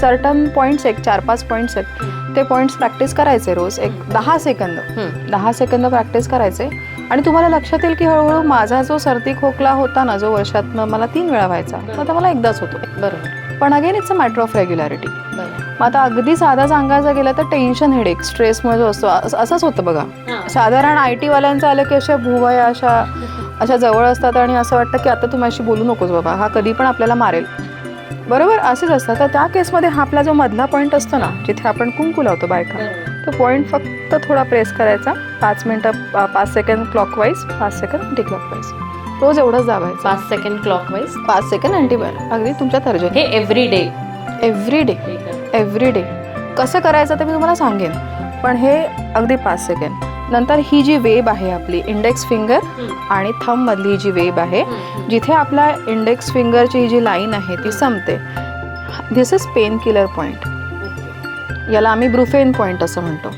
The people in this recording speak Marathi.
सर्टन पॉईंट्स, एक 4-5 पॉईंट्स आहेत, ते पॉईंट्स प्रॅक्टिस करायचे रोज, एक 10 सेकंद प्रॅक्टिस करायचे. आणि तुम्हाला लक्षात येईल की हळूहळू माझा जो सर्दी खोकला होता ना, जो वर्षातनं मला 3 वेळा व्हायचा, तो आता मला एकदाच होतो. बरोबर. पण again it's a matter of regularity. बरोबर. मग आता अगदी साधा सांगायचं गेलं तर टेन्शन, हेडेक, स्ट्रेसमुळे जो असतो असंच होतं बघा. साधारण IT वाल्यांचं आलं की अशा भुवया अशा जवळ असतात आणि असं वाटतं की आता तू माझ्याशी बोलू नकोस बाबा, हा कधी पण आपल्याला मारेल. बरोबर, असेच असतात. तर त्या केसमध्ये हा आपला जो मधला पॉईंट असतो ना, जिथे आपण कुंकू लावतो बायका, तो पॉईंट फक्त थोडा प्रेस करायचा, 5 मिनिटं, 5 second clockwise, 5 second anti clockwise, रोज एवढंच दाबायचं. 5 सेकंड क्लॉकवाईज, 5 सेकंड अँटी, अगदी तुमच्या तर्जनी. हे एव्हरी डे कसं करायचं ते मी तुम्हाला सांगेन, पण हे अगदी 5 सेकंड. नंतर ही जी वेब आहे आपली इंडेक्स फिंगर आणि थंब मधली जी वेब आहे, जिथे आपल्या इंडेक्स फिंगरची जी लाईन आहे ती संपते, दिस इज पेन किलर पॉईंट. याला आम्ही ब्रुफेन पॉईंट असं म्हणतो.